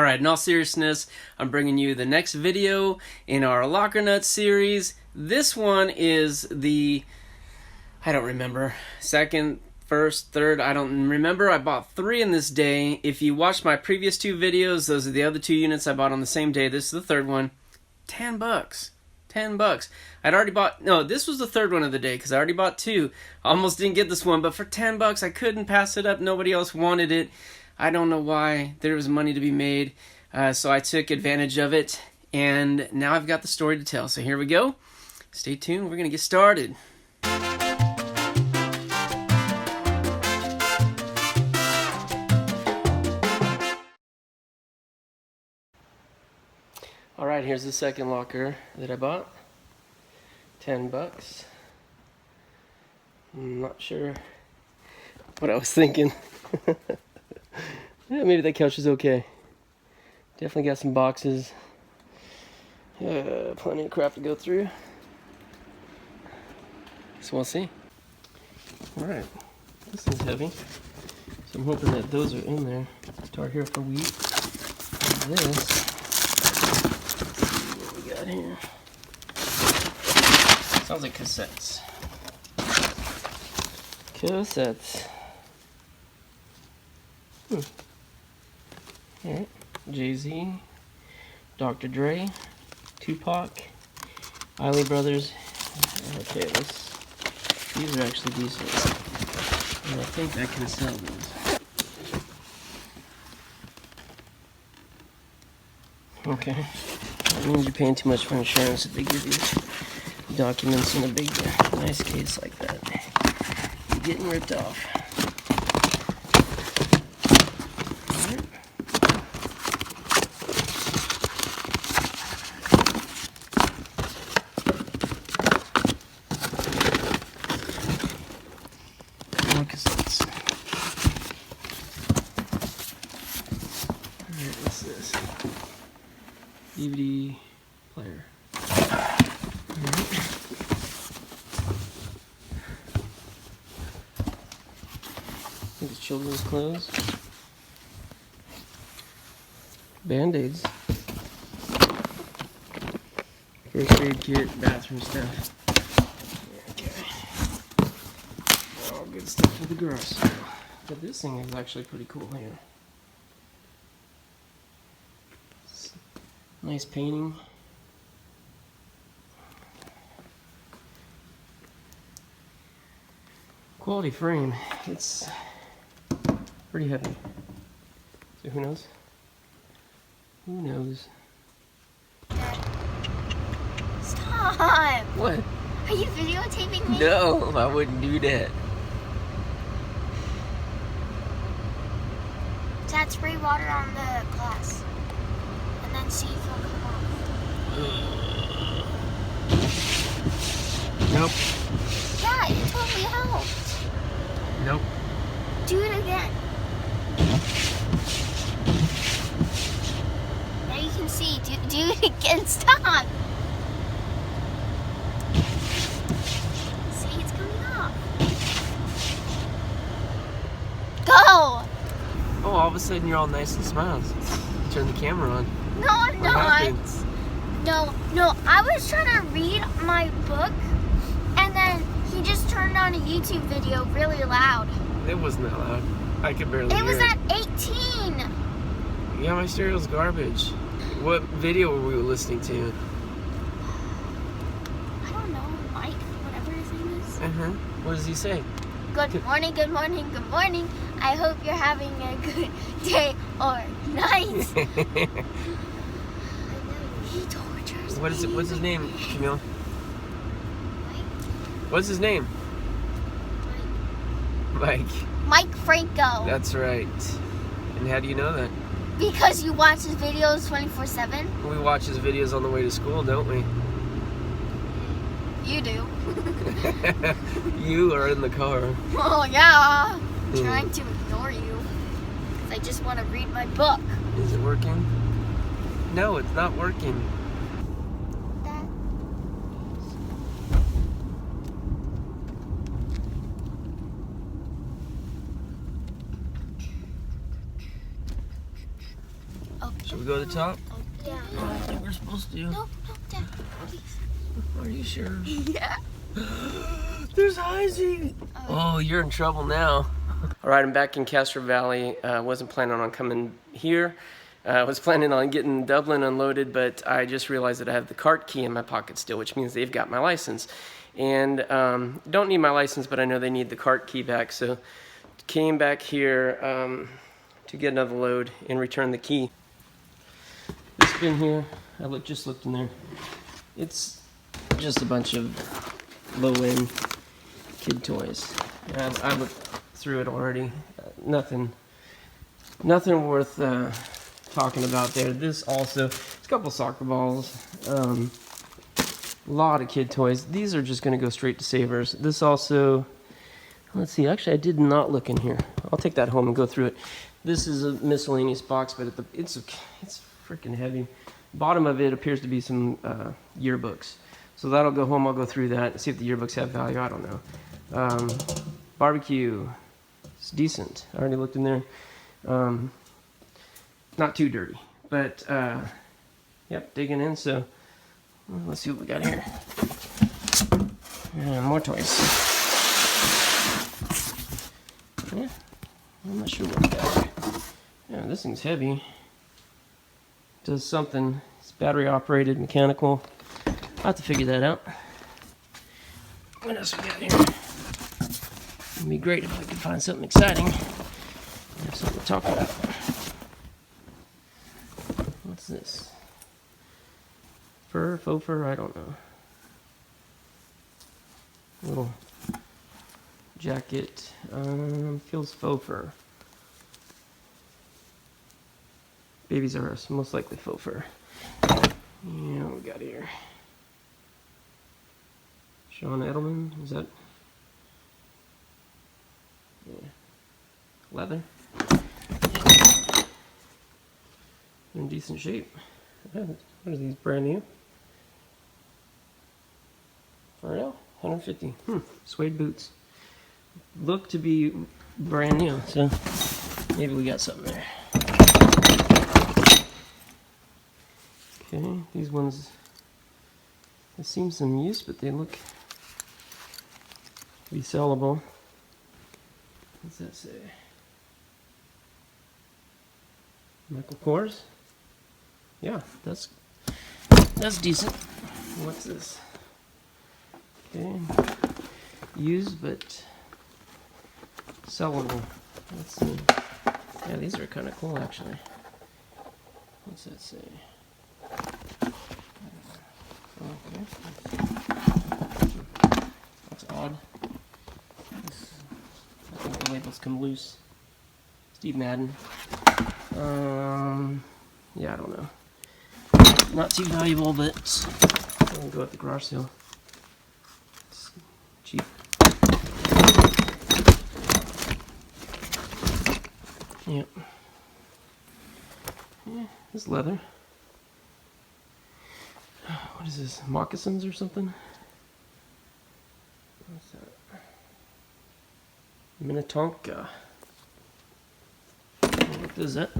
Alright, in all seriousness, I'm bringing you the next video in our Locker Nuts series. This one is the, I don't remember, second, first, third, I don't remember. I bought 3 in this day. If you watched my previous 2 videos, those are the other 2 units I bought on the same day. This is the third one. $10. $10. I'd already bought, no, this was the third one of the day because I already bought 2. Almost didn't get this one, but for $10, I couldn't pass it up. Nobody else wanted it. I don't know why. There was money to be made, so I took advantage of it, and now I've got the story to tell. So here we go. Stay tuned. We're going to get started. Alright, here's the second locker that I bought. $10. I'm not sure what I was thinking. Yeah, maybe that couch is okay. Definitely got some boxes. Plenty of crap to go through. So we'll see. Alright, this thing's heavy. So I'm hoping that those are in there. Start here for wheat. And this. What we got here? Sounds like cassettes. Cassettes. Alright, Jay-Z, Dr. Dre, Tupac, Isley Brothers. Okay, these are actually decent. And I think I can sell these. Okay, that means you're paying too much for insurance if they give you documents in a big, nice case like that. You're getting ripped off. Cassettes. Alright, what's this? DVD player. Alright. I think it's children's clothes. Band-Aids. First aid kit, bathroom stuff. Good stuff for the girls. But this thing is actually pretty cool here. Nice painting. Quality frame. It's pretty heavy. So who knows? Who knows? Stop! What? Are you videotaping me? No, I wouldn't do that. Dad, spray water on the glass. And then see if it'll come off. Nope. Yeah, it totally helped. Nope. Do it again. Now you can see. Do it again. Stop. See, it's coming off. Go! Oh, all of a sudden you're all nice and smiles. Turn the camera on. No, I'm not. No, I was trying to read my book, and then he just turned on a YouTube video really loud. It wasn't that loud. I could barely hear it. It was at 18. Yeah, my stereo's garbage. What video were we listening to? I don't know, Mike, whatever his name is. What does he say? Good morning, good morning, good morning. I hope you're having a good day or night. He tortures What is it? What's his name, Camille? Mike. What's his name? Mike. Mike Franco. That's right. And how do you know that? Because you watch his videos 24/7. We watch his videos on the way to school, don't we? You do. You are in the car. Oh yeah. Trying to ignore you. 'Cause I just want to read my book. Is it working? No, it's not working. Oh, Should we go to the top? Yeah. Oh, I think we're supposed to. No, Dad, please. Are you sure? Yeah. There's Heisey. Oh, you're in trouble now. All right, I'm back in Castro Valley. Wasn't planning on coming here. I was planning on getting Dublin unloaded, but I just realized that I have the cart key in my pocket still, which means they've got my license. And don't need my license, but I know they need the cart key back. So came back here to get another load and return the key. This bin here, I just looked in there. It's just a bunch of low-end kid toys. I looked through it already. Nothing worth talking about there. This also, it's a couple soccer balls, a lot of kid toys. These are just going to go straight to savers. This also, let's see, actually I did not look in here. I'll take that home and go through it. This is a miscellaneous box, but it's freaking heavy. Bottom of it appears to be some yearbooks. So that'll go home, I'll go through that and see if the yearbooks have value, I don't know. Barbecue, it's decent. I already looked in there. Not too dirty, but yep, digging in. So let's see what we got here. More toys. Yeah, I'm not sure what we got here. Yeah, this thing's heavy. Does something. It's battery operated, mechanical. I'll have to figure that out. What else we got here? It'd be great if I could find something exciting. Have something to talk about. What's this? Fur, faux fur, I don't know. Little jacket. Feels faux fur. Babies are most likely faux fur. Yeah, what we got here? Sean Edelman, is that? Yeah. Leather. In decent shape. What are these, brand new? For real? 150. Suede boots. Look to be brand new, so maybe we got something there. Okay, these ones, I've seen some use, but they look to be sellable. What's that say? Michael Kors? Yeah, that's decent. What's this? Okay, used but sellable. Let's see. Yeah, these are kind of cool actually. What's that say? Okay. That's odd. I think the labels come loose. Steve Madden. Yeah, I don't know. Not too valuable, but I'll go at the garage sale. It's cheap. Yep. Yeah, this leather. What is this? Moccasins or something? What's that? Minnetonka. What is that?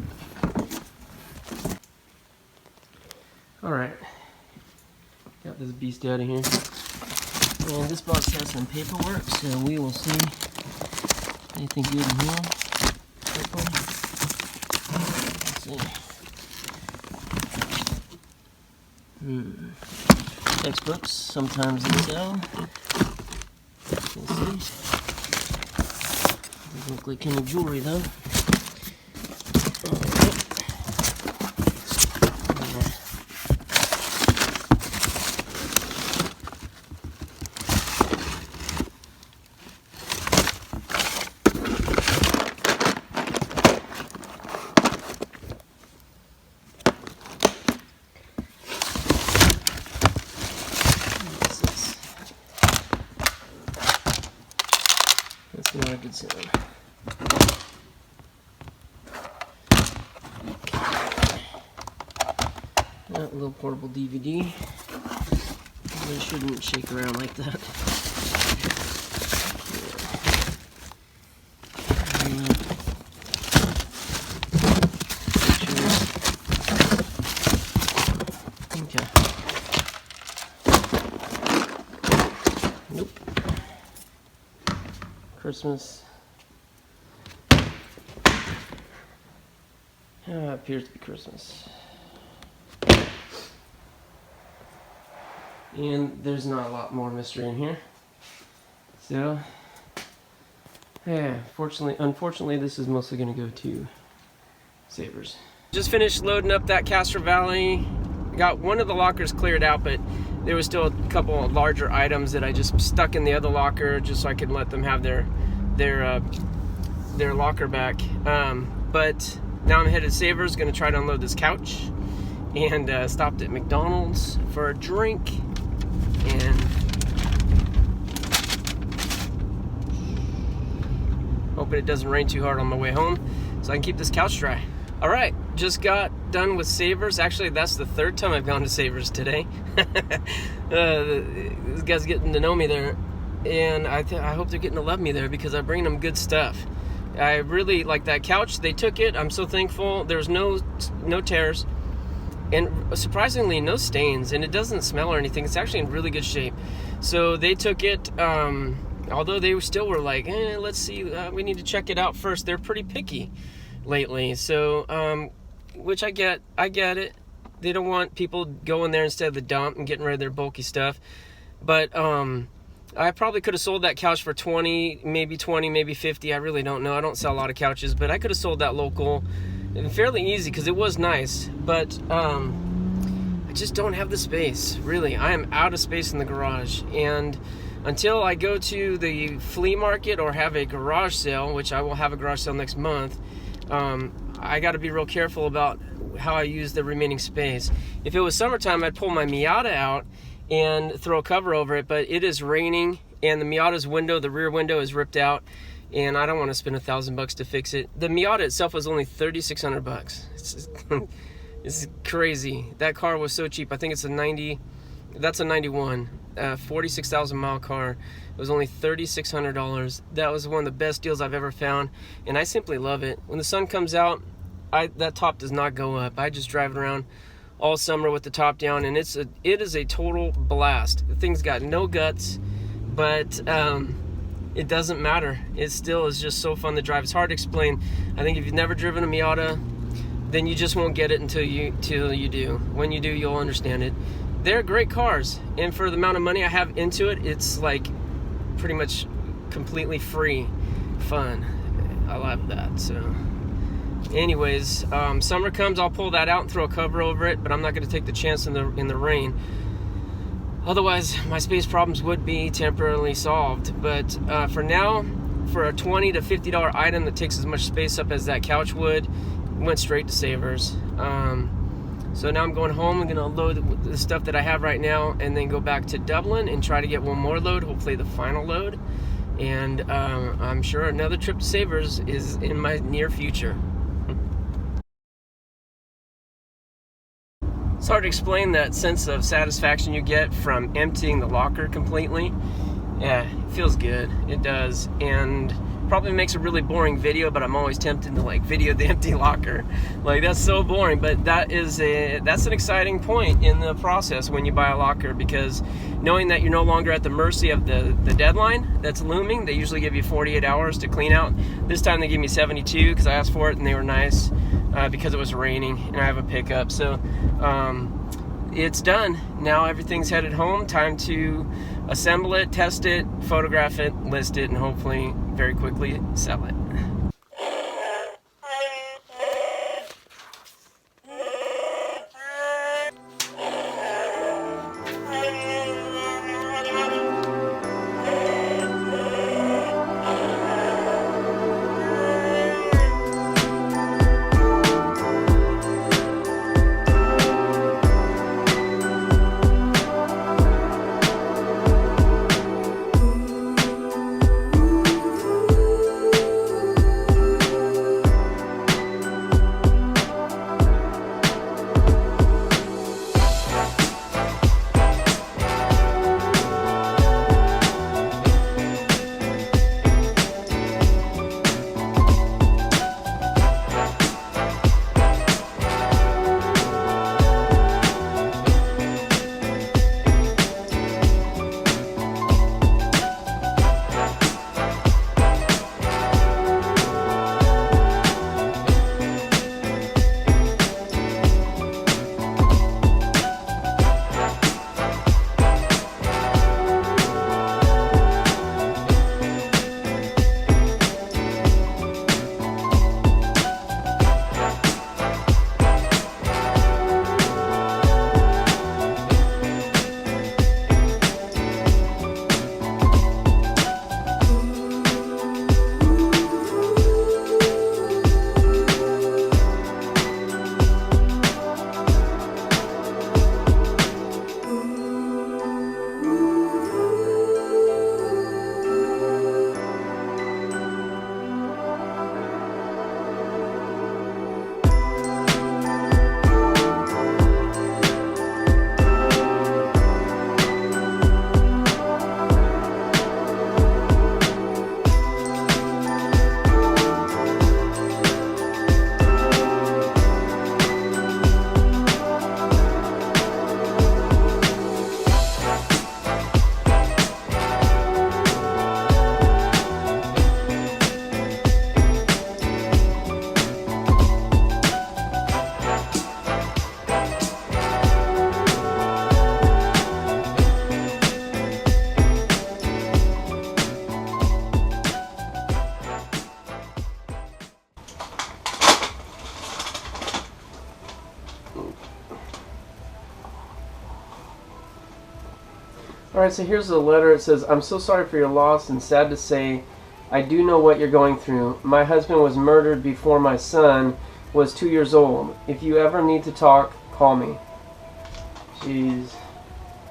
Alright. Got this beast out of here. And this box has some paperwork, so we will see anything good in here. Let's see. Textbooks, sometimes they sell. Let's see. Doesn't look like any jewelry though. That's the record sound. That little portable DVD. It shouldn't shake around like that. Nope. Christmas. Appears to be Christmas. And there's not a lot more mystery in here. So, yeah, unfortunately, this is mostly going to go to Savers. Just finished loading up that Castro Valley. Got one of the lockers cleared out, but there was still a couple of larger items that I just stuck in the other locker just so I could let them have their locker back. But now I'm headed to Savers, going to try to unload this couch, and stopped at McDonald's for a drink. And hoping it doesn't rain too hard on my way home so I can keep this couch dry. All right, just got done with Savers. Actually, that's the third time I've gone to Savers today. This guy's getting to know me there, and I hope they're getting to love me there because I bring them good stuff. I really like that couch. They took it. I'm so thankful. There's no tears, and surprisingly no stains, and it doesn't smell or anything. It's actually in really good shape. So they took it, although they still were like, let's see, we need to check it out first. They're pretty picky lately, so which I get it. They don't want people going there instead of the dump and getting rid of their bulky stuff. But I probably could have sold that couch for 20, maybe 50. I really don't know. I don't sell a lot of couches, but I could have sold that local and fairly easy because it was nice. But I just don't have the space. Really, I am out of space in the garage, and until I go to the flea market or have a garage sale, which I will have a garage sale next month, I got to be real careful about how I use the remaining space. If it was summertime, I'd pull my Miata out and throw a cover over it, but it is raining, and the Miata's window, the rear window, is ripped out, and I don't want to spend $1,000 to fix it. The Miata itself was only $3,600. It's crazy. That car was so cheap. I think it's a 90. That's a 91, 46,000 mile car. It was only $3,600. That was one of the best deals I've ever found, and I simply love it. When the sun comes out, that top does not go up. I just drive it around all summer with the top down, and it is a total blast. The thing's got no guts, but it doesn't matter. It still is just so fun to drive. It's hard to explain. I think if you've never driven a Miata, then you just won't get it until you do. When you do, you'll understand it. They're great cars, and for the amount of money I have into it, it's like pretty much completely free fun. I love that. So anyways, summer comes, I'll pull that out and throw a cover over it, but I'm not going to take the chance in the rain. Otherwise, my space problems would be temporarily solved. But for now, for a $20 to $50 item that takes as much space up as that couch would, went straight to Savers. So now I'm going home. I'm going to load the stuff that I have right now and then go back to Dublin and try to get one more load, hopefully the final load. And I'm sure another trip to Savers is in my near future. It's hard to explain that sense of satisfaction you get from emptying the locker completely. Yeah, it feels good. It does. And probably makes a really boring video, but I'm always tempted to like video the empty locker. Like, that's so boring, but that's an exciting point in the process when you buy a locker, because knowing that you're no longer at the mercy of the deadline that's looming. They usually give you 48 hours to clean out. This time they gave me 72 because I asked for it and they were nice, because it was raining and I have a pickup. So it's done. Now everything's headed home. Time to assemble it, test it, photograph it, list it, and hopefully very quickly sell it. Alright, so here's the letter. It says, I'm so sorry for your loss and sad to say I do know what you're going through. My husband was murdered before my son was 2 years old. If you ever need to talk, call me. Jeez.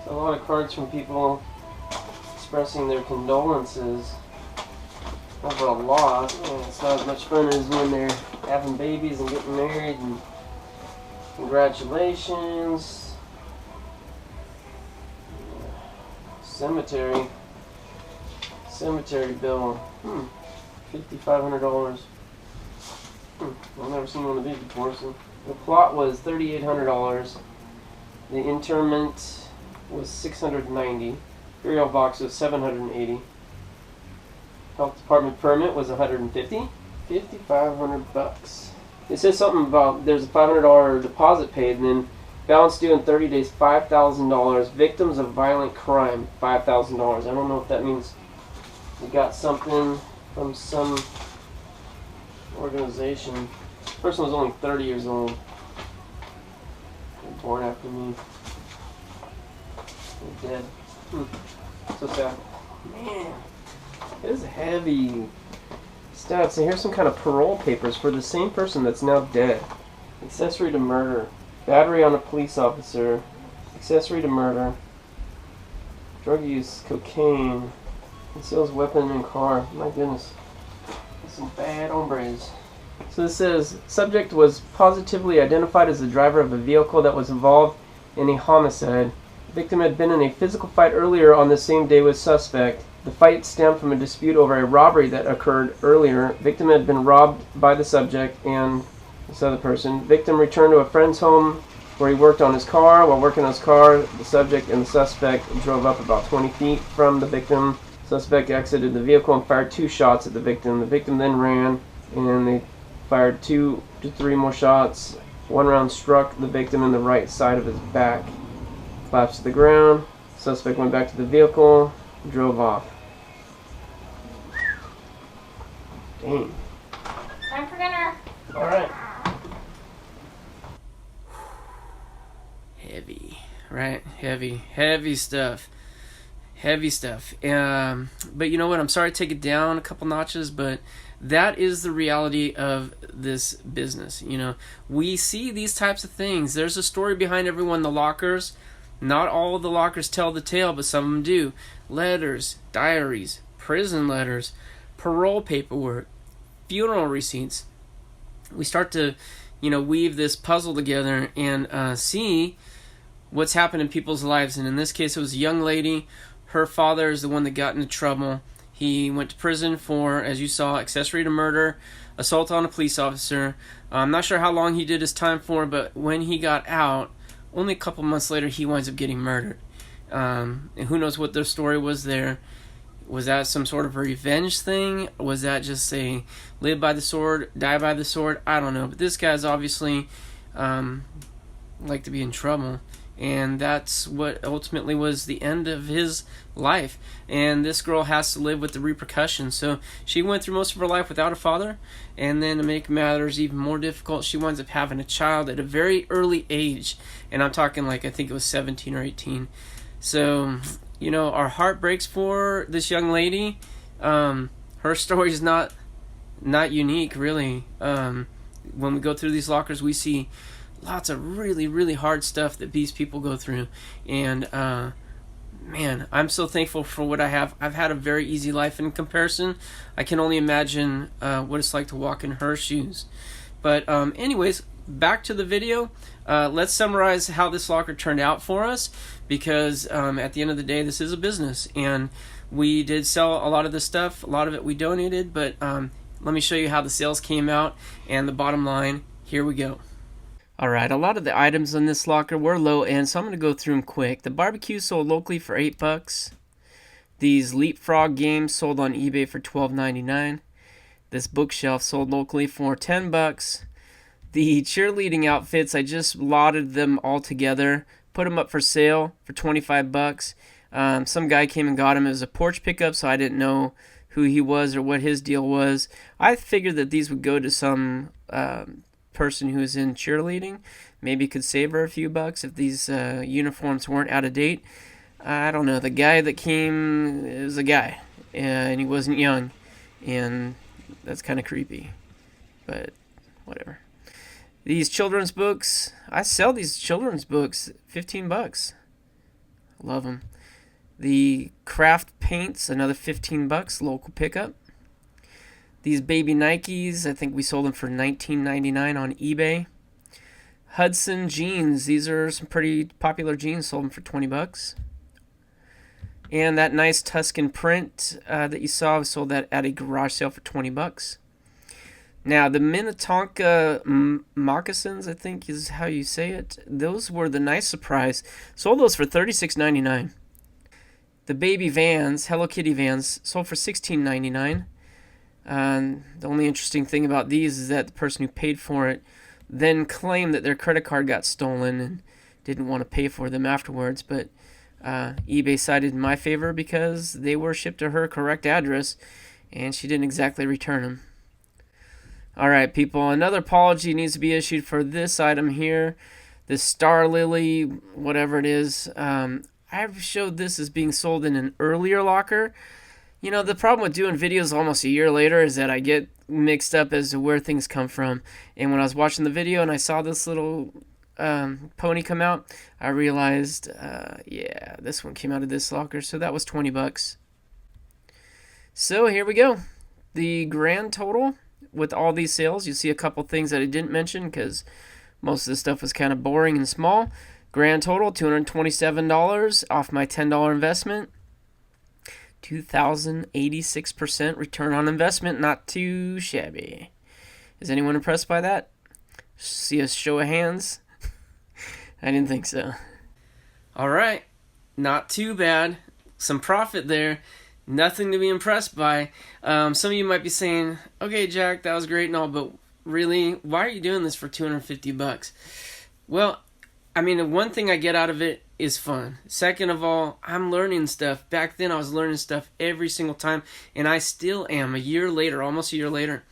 A lot of cards from people expressing their condolences over a loss. And it's not as much fun as when they're having babies and getting married. And congratulations. Cemetery bill. $5,500. I've never seen one of these before. So the plot was $3,800. The interment was $690. Burial box was $780. Health department permit was $150. $5,500. It says something about there's a $500 deposit paid, and then balance due in 30 days, $5,000. Victims of violent crime, $5,000. I don't know if that means we got something from some organization. This person was only 30 years old. They're born after me. They're dead. So sad. Man, it is heavy stuff. So here's some kind of parole papers for the same person that's now dead. Accessory to murder. Battery on a police officer. Accessory to murder. Drug use. Cocaine. Conceals weapon in car. My goodness. That's some bad hombres. So this says, subject was positively identified as the driver of a vehicle that was involved in a homicide. Victim had been in a physical fight earlier on the same day with suspect. The fight stemmed from a dispute over a robbery that occurred earlier. Victim had been robbed by the subject and this other person. Victim returned to a friend's home where he worked on his car. While working on his car, the subject and the suspect drove up about 20 feet from the victim. Suspect exited the vehicle and fired 2 shots at the victim. The victim then ran, and they fired 2 to 3 more shots. 1 round struck the victim in the right side of his back. Collapsed to the ground. Suspect went back to the vehicle, drove off. Dang. Time for dinner. Alright. Heavy, right? Heavy stuff. Heavy stuff. But you know what? I'm sorry to take it down a couple notches, but that is the reality of this business. You know, we see these types of things. There's a story behind every one of the lockers. Not all of the lockers tell the tale, but some of them do. Letters, diaries, prison letters, parole paperwork, funeral receipts. We start to, weave this puzzle together and see what's happened in people's lives. And in this case, it was a young lady. Her father is the one that got into trouble. He went to prison for, as you saw, accessory to murder, assault on a police officer. I'm not sure how long he did his time for, but when he got out, only a couple months later, he winds up getting murdered. And who knows what their story was there. Was that some sort of a revenge thing? Was that just a live by the sword, die by the sword? I don't know. But this guy's obviously like to be in trouble. And that's what ultimately was the end of his life. And this girl has to live with the repercussions. So she went through most of her life without a father. And then to make matters even more difficult, she winds up having a child at a very early age. And I'm talking I think it was 17 or 18. So, our heart breaks for this young lady. Her story is not unique, really. When we go through these lockers, we see lots of really, really hard stuff that these people go through. And, man, I'm so thankful for what I have. I've had a very easy life in comparison. I can only imagine what it's like to walk in her shoes. But anyways, back to the video. Let's summarize how this locker turned out for us, because at the end of the day, this is a business. And we did sell a lot of this stuff. A lot of it we donated. But let me show you how the sales came out. And the bottom line, here we go. Alright, a lot of the items in this locker were low end, so I'm going to go through them quick. The barbecue sold locally for $8. These Leapfrog games sold on eBay for $12.99. This bookshelf sold locally for $10. The cheerleading outfits, I just lotted them all together, put them up for sale for $25. Some guy came and got them. It was a porch pickup, so I didn't know who he was or what his deal was. I figured that these would go to some person who is in cheerleading. Maybe could save her a few bucks if these uniforms weren't out of date. I don't know, the guy that came is a guy, and he wasn't young, and that's kind of creepy, but whatever. These children's books, I sell these children's books, $15. Love them. The craft paints, another $15, local pickup. These baby Nikes, I think we sold them for $19.99 on eBay. Hudson jeans, these are some pretty popular jeans, sold them for $20. And that nice Tuscan print that you saw, we sold that at a garage sale for $20. Now, the Minnetonka moccasins, I think is how you say it, those were the nice surprise. Sold those for $36.99. The baby Vans, Hello Kitty Vans, sold for $16.99. The only interesting thing about these is that the person who paid for it then claimed that their credit card got stolen and didn't want to pay for them afterwards, but eBay sided in my favor because they were shipped to her correct address and she didn't exactly return them. Alright, people, another apology needs to be issued for this item here. This Star Lily, whatever it is. I've showed this as being sold in an earlier locker. You know, the problem with doing videos almost a year later is that I get mixed up as to where things come from. And when I was watching the video and I saw this little pony come out, I realized, yeah, this one came out of this locker, so that was $20. So here we go. The grand total with all these sales, you see a couple things that I didn't mention because most of the stuff was kind of boring and small. Grand total, $227 off my $10 investment. 2,086% return on investment, not too shabby. Is anyone impressed by that? See a show of hands? I didn't think so. All right, not too bad. Some profit there. Nothing to be impressed by. Some of you might be saying, okay, Jack, that was great and all, but really, why are you doing this for $250? Well, I mean, one thing I get out of it is fun. Second of all, I'm learning stuff. Back then, I was learning stuff every single time, and I still am a year later, almost a year later.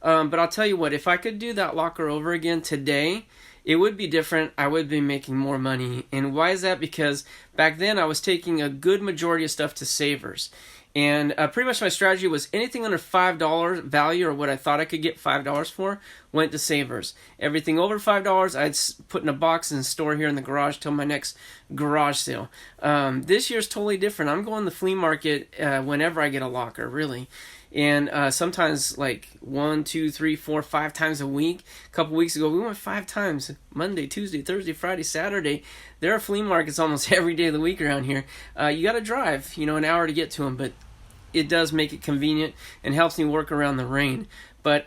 But I'll tell you what, if I could do that locker over again today, it would be different. I would be making more money. And why is that? Because back then, I was taking a good majority of stuff to savers. And pretty much my strategy was anything under $5 value, or what I thought I could get $5 for, went to savers. Everything over $5, I'd put in a box and store here in the garage till my next garage sale. This year's totally different. I'm going to the flea market whenever I get a locker, really. And sometimes like 1, 2, 3, 4, 5 times a week. A couple weeks ago, we went 5 times. Monday, Tuesday, Thursday, Friday, Saturday. There are flea markets almost every day of the week around here. You got to drive, an hour to get to them, but it does make it convenient and helps me work around the rain. But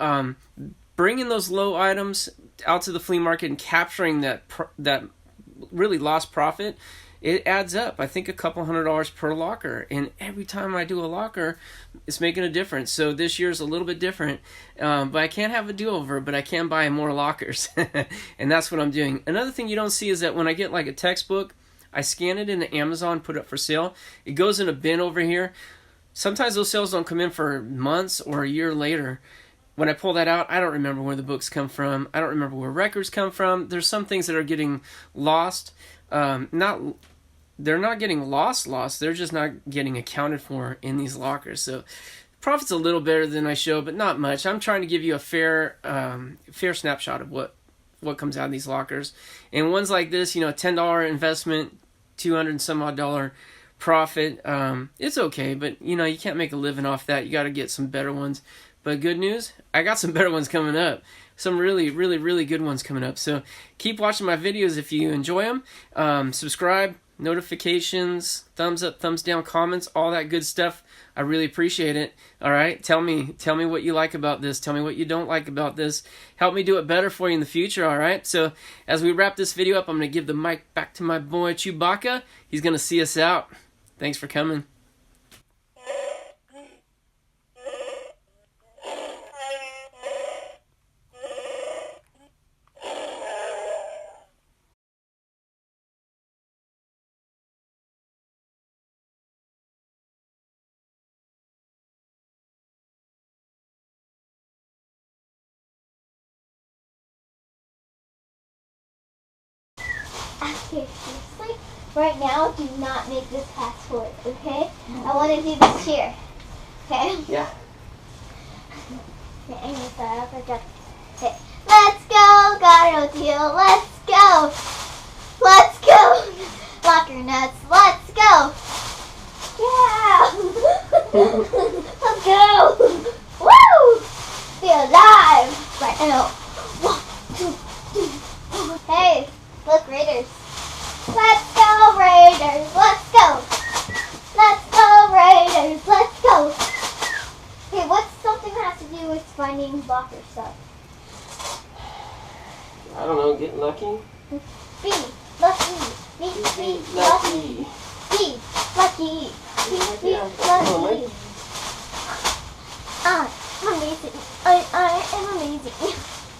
bringing those low items out to the flea market and capturing that really lost profit, it adds up. I think a couple $100 per locker, and every time I do a locker, it's making a difference. So this year's a little bit different, but I can't have a do-over, but I can buy more lockers, and that's what I'm doing. Another thing you don't see is that when I get like a textbook, I scan it into Amazon, put it up for sale. It goes in a bin over here. Sometimes those sales don't come in for months or a year later. When I pull that out, I don't remember where the books come from. I don't remember where records come from. There's some things that are getting lost. They're not getting lost. They're just not getting accounted for in these lockers. So profit's a little better than I show, but not much. I'm trying to give you a fair snapshot of what comes out of these lockers. And ones like this, $10 investment, $200 and some odd profit, it's okay, but you can't make a living off that. You got to get some better ones. But good news, I got some better ones coming up. Some really, really, really good ones coming up. So keep watching my videos if you enjoy them. Subscribe, notifications, thumbs up, thumbs down, comments, all that good stuff. I really appreciate it. All right, tell me what you like about this. Tell me what you don't like about this. Help me do it better for you in the future. All right. So as we wrap this video up, I'm gonna give the mic back to my boy Chewbacca. He's gonna see us out. Thanks for coming. Okay, seriously? right now, do not make this passport, okay? I want to do this here, okay? Yeah. Okay, I'm gonna start off like that. Okay. Let's go, got a deal, let's go! Let's go! Locker nuts, let's go! Yeah! Let's go! Woo! Be alive right now. 1, 2, 3. Hey, look, Raiders. Let's go, Raiders. Let's go. Let's go, Raiders. Let's go. Okay, what's something that has to do with finding locker stuff? I don't know, get lucky? Be lucky. Be lucky. Be lucky. Be lucky. I'm amazing. I am amazing.